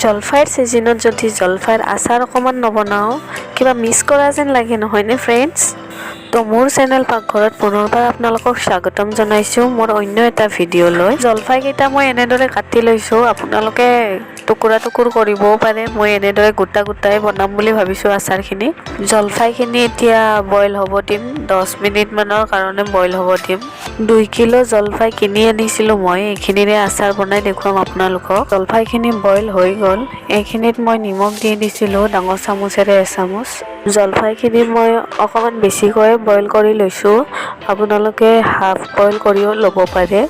জলফাইৰ ছিজনত যদি জলফাইৰ আচাৰ অকণমান নবনাওঁ কিবা মিছ কৰা যেন লাগে নহয়নে ফ্ৰেণ্ডছ? তো মোৰ চেনেল পাকঘৰত পুনৰবাৰ আপোনালোকক স্বাগতম জনাইছোঁ মোৰ অন্য এটা ভিডিঅ'লৈ। জলফাইকেইটা মই এনেদৰে কাটি লৈছোঁ, আপোনালোকে টুকুৰা টুকুৰ কৰিবও পাৰে। মই এনেদৰে গোটা গোটাই বনাম বুলি ভাবিছোঁ আচাৰখিনি। জলফাইখিনি এতিয়া বইল হ'ব দিম, 10 মিনিটমানৰ কাৰণে বইল হ'ব দিম। 2 কিলো জলফাই কিনি আনিছিলোঁ মই, এইখিনিৰে আচাৰ বনাই দেখুৱাম আপোনালোকক। জলফাইখিনি বইল হৈ গ'ল, এইখিনিত মই নিমখ দি দিছিলোঁ ডাঙৰ চামুচেৰে এচামুচ। জলফাইখিনি মই অকণমান বেছিকৈ বইল কৰি লৈছোঁ, আপোনালোকে হাফ বইল কৰিও ল'ব পাৰে।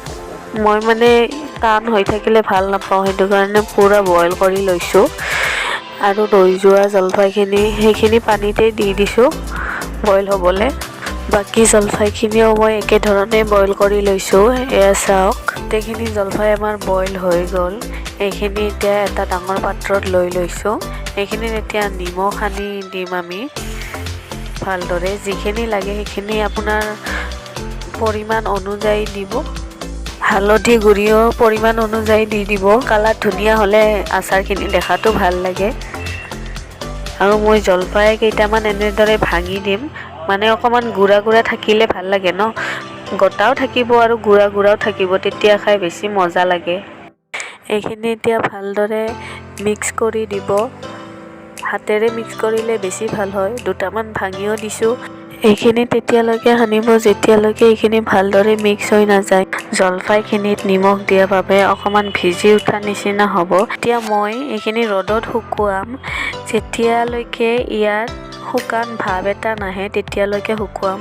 মই মানে টান হৈ থাকিলে ভাল নাপাওঁ, সেইটো কাৰণে পূৰা বইল কৰি লৈছোঁ। আৰু ৰৈ যোৱা জলফাইখিনি সেইখিনি পানীতে দি দিছোঁ বইল হ'বলৈ। বাকী জলফাইখিনিও মই একেধৰণে বইল কৰি লৈছোঁ। এয়া চাওক, গোটেইখিনি জলফাই আমাৰ বইল হৈ গ'ল। এইখিনি এতিয়া এটা ডাঙৰ পাত্ৰত লৈ লৈছোঁ। এইখিনিত এতিয়া নিমখ সানি দিম আমি ভালদৰে। যিখিনি লাগে সেইখিনি আপোনাৰ পৰিমাণ অনুযায়ী দিব। হালধি গুড়িও পৰিমাণ অনুযায়ী দি দিব। কালাৰ ধুনীয়া হ'লে আচাৰখিনি দেখাতো ভাল লাগে। আৰু মই জলফাই কেইটামান এনেদৰে ভাঙি দিম, মানে অকণমান গুড়া গুড়া থাকিলে ভাল লাগে ন, গোটাও থাকিব আৰু গুড়া গুড়াও থাকিব, তেতিয়া খাই বেছি মজা লাগে। এইখিনি এতিয়া ভালদৰে মিক্স কৰি দিব, হাতেৰে মিক্স কৰিলে বেছি ভাল হয়। দুটামান ভাঙিও দিছোঁ। এইখিনি তেতিয়ালৈকে সানিব যেতিয়ালৈকে এইখিনি ভালদৰে মিক্স হৈ নাযায়। জলফাইখিনিত নিমখ দিয়াৰ বাবে অকণমান ভিজি উঠা নিচিনা হ'ব। এতিয়া মই এইখিনি ৰ'দত শুকুৱাম, যেতিয়ালৈকে ইয়াত শুকান ভাৱ এটা নাহে তেতিয়ালৈকে শুকুৱাম।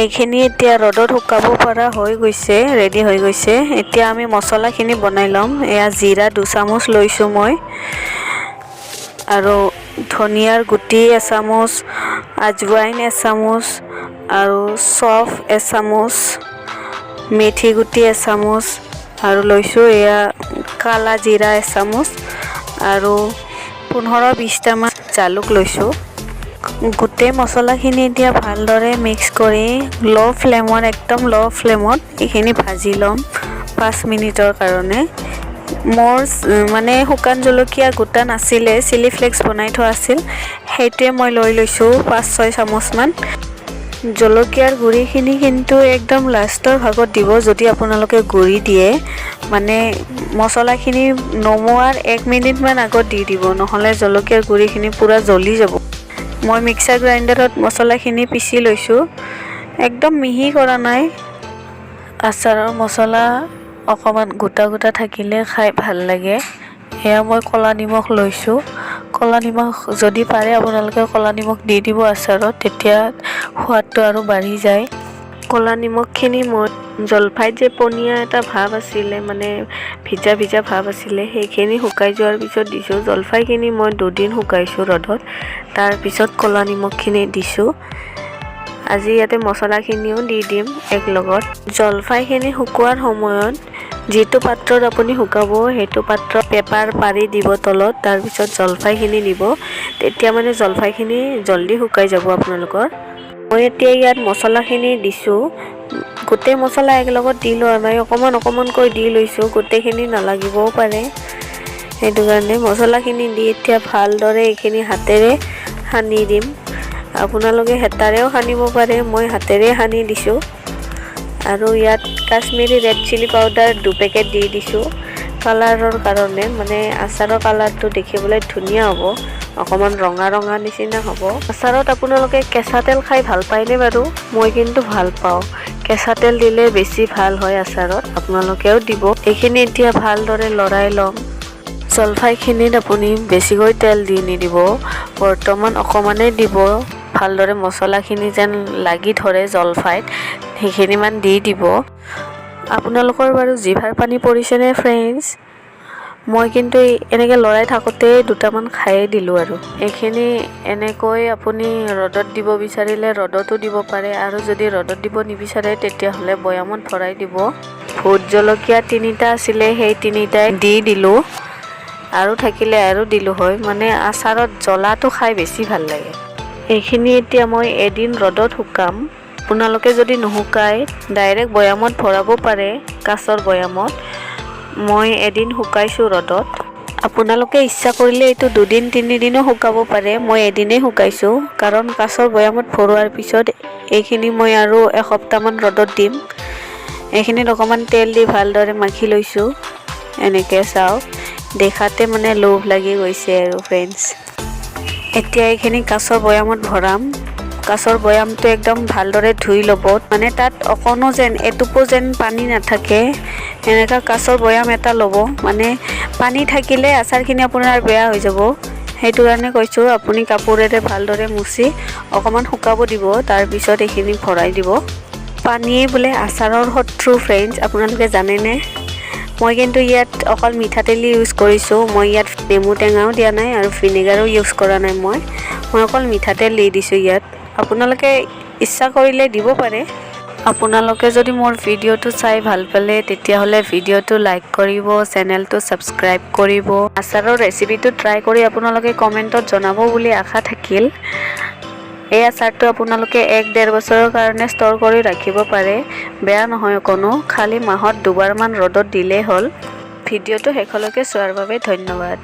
এইখিনি এতিয়া ৰ'দত শুকাব পৰা হৈ গৈছে, ৰেডি হৈ গৈছে। এতিয়া আমি মছলাখিনি বনাই ল'ম। এয়া জিৰা 2 চামুচ লৈছোঁ মই, আৰু ধনিয়াৰ গুটি এচামুচ, আজৱাইন এচামুচ, আৰু চফ এচামুচ, মেথি গুটি এচামুচ, আৰু লৈছোঁ এয়া কালা জিৰা এচামুচ, আৰু 15-20টামান জালুক লৈছোঁ। গোটেই মছলাখিনি এতিয়া ভালদৰে মিক্স কৰি একদম ল' ফ্লেমত এইখিনি ভাজি ল'ম 5 মিনিটৰ কাৰণে। মোৰ মানে শুকান জলকীয়া গোটা নাছিলে, চিলি ফ্লেক্স বনাই থোৱা আছিল, সেইটোৱে মই লৈ লৈছোঁ 5-6 চামুচমান। জলকীয়াৰ গুড়িখিনি কিন্তু একদম লাষ্টৰ ভাগত দিব, যদি আপোনালোকে গুড়ি দিয়ে, মানে মছলাখিনি নমোৱাৰ 1 মিনিটমান আগত দি দিব, নহ'লে জলকীয়াৰ গুড়িখিনি পূৰা জ্বলি যাব। মই মিক্সাৰ গ্ৰাইণ্ডাৰত মছলাখিনি পিচি লৈছোঁ, একদম মিহি কৰা নাই। আচাৰৰ মছলা অকণমান গোটা গোটা থাকিলে খাই ভাল লাগে। এয়া মই ক'লা নিমখ লৈছোঁ। ক'লা নিমখ যদি পাৰে আপোনালোকে ক'লা নিমখ দি দিব আচাৰত, তেতিয়া সোৱাদটো আৰু বাঢ়ি যায়। ক'লা নিমখখিনি মই জলফাইত যে পনীয়া এটা ভাৱ আছিলে, মানে ভিজা ভিজা ভাৱ আছিলে, সেইখিনি শুকাই যোৱাৰ পিছত দিছোঁ। জলফাইখিনি মই 2 দিন শুকাইছোঁ ৰ'দত, তাৰপিছত ক'লা নিমখখিনি দিছোঁ। আজি ইয়াতে মছলাখিনিও দি দিম একলগত। জলফাইখিনি শুকোৱাৰ সময়ত যিটো পাত্ৰত আপুনি শুকাব সেইটো পাত্ৰত পেপাৰ পাৰি দিব তলত, তাৰপিছত জলফাইখিনি দিব, তেতিয়া মানে জলফাইখিনি জল্দি শুকাই যাব আপোনালোকৰ। মই এতিয়া ইয়াত মছলাখিনি দিছোঁ, গোটেই মছলা একলগত দি লোৱা নাই, অকণমান অকণমানকৈ দি লৈছোঁ, গোটেইখিনি নালাগিবও পাৰে, সেইটো কাৰণে মছলাখিনি দি এতিয়া ভালদৰে এইখিনি হাতেৰে সানি দিম। আপোনালোকে হেতাৰেও সানিব পাৰে, মই হাতেৰে সানি দিছোঁ। আৰু ইয়াত Kashmiri red chilli powder 2 packet দি দিছোঁ কালাৰৰ কাৰণে, মানে আচাৰৰ কালাৰটো দেখিবলৈ ধুনীয়া হ'ব, অকণমান ৰঙা ৰঙা নিচিনা হ'ব। আচাৰত আপোনালোকে কেঁচা তেল খাই ভাল পায়নে বাৰু? মই কিন্তু ভাল পাওঁ, কেঁচা তেল দিলে বেছি ভাল হয় আচাৰত, আপোনালোকেও দিব। এইখিনি এতিয়া ভালদৰে লৰাই ল'ম। জলফাইখিনিত আপুনি বেছিকৈ তেল দি নিদিব, বৰ্তমান অকণমানেই দিব, ভালদৰে মছলাখিনি যেন লাগি ধৰে জলফাইত, সেইখিনিমান দি দিব। আপোনালোকৰ বাৰু জিভাৰ পানী পৰিছেনে ফ্ৰেণ্ডছ? মই কিন্তু এনেকৈ লৰাই থাকোঁতে 2টামান খায়ে দিলোঁ। আৰু এইখিনি এনেকৈ আপুনি ৰ'দত দিব বিচাৰিলে ৰ'দতো দিব পাৰে, আৰু যদি ৰ'দত দিব নিবিচাৰে তেতিয়াহ'লে বৈয়ামত ভৰাই দিব। ভোট জলকীয়া 3টা আছিলে, সেই 3টাই দি দিলোঁ, আৰু থাকিলে আৰু দিলোঁ হয়, মানে আচাৰত জ্বলাটো খাই বেছি ভাল লাগে। এইখিনি এতিয়া মই এদিন ৰ'দত শুকাম। আপোনালোকে যদি নুশুকায় ডাইৰেক্ট বৈয়ামত ভৰাব পাৰে, কাঁচৰ বৈয়ামত। মই এদিন শুকাইছোঁ ৰ'দত। আপোনালোকে ইচ্ছা কৰিলে এইটো 2 দিন 3 দিনো শুকাব পাৰে। মই এদিনেই শুকাইছোঁ, কাৰণ কাঁচৰ বৈয়ামত ভৰোৱাৰ পিছত এইখিনি মই আৰু এসপ্তাহমান ৰ'দত দিম। এইখিনিত অকণমান তেল দি ভালদৰে মাখি লৈছোঁ। এনেকৈ চাওক, দেখাতে মানে লোভ লাগি গৈছে আৰু ফ্ৰেণ্ডছ। এতিয়া এইখিনি কাঁচৰ বৈয়ামত ভৰাম। কাঁচৰ বৈয়ামটো একদম ভালদৰে ধুই ল'ব, মানে তাত অকণো যেন এটোপো যেন পানী নাথাকে। এনেকুৱা কাঁচৰ বৈয়াম এটা ল'ব, মানে পানী থাকিলে আচাৰখিনি আপোনাৰ বেয়া হৈ যাব। সেইটো কাৰণে কৈছোঁ, আপুনি কাপোৰেৰে ভালদৰে মুচি অকণমান শুকাব দিব, তাৰপিছত এইখিনি ভৰাই দিব। পানীয়ে বোলে আচাৰৰ শত্ৰু ফ্ৰেণ্ডছ, আপোনালোকে জানেনে? মই কিন্তু ইয়াত অকল মিঠাতেল ইউজ কৰিছোঁ। মই ইয়াত নেমু টেঙাও দিয়া নাই আৰু ভিনেগাৰো ইউজ কৰা নাই। মই অকল মিঠাতেল দি দিছোঁ ইয়াত। আপোনালোকে ইচ্ছা কৰিলে দিব পাৰে। আপোনালোকে যদি মোৰ ভিডিঅ'টো চাই ভাল পালে, তেতিয়াহ'লে ভিডিঅ'টো লাইক কৰিব, চেনেলটো ছাবস্ক্ৰাইব কৰিব। আচাৰৰ ৰেচিপিটো ট্ৰাই কৰি আপোনালোকে কমেণ্টত জনাব বুলি আশা থাকিল। এই আচাৰটো আপোনালোকে 1-1.5 বছৰৰ কাৰণে ষ্ট'ৰ কৰি ৰাখিব পাৰে। বেয়া নহয় অকণো, খালি মাহত 2বাৰমান ৰ'দত দিলেই হ'ল। ভিডিঅ'টো শেষলৈকে চোৱাৰ বাবে ধন্যবাদ।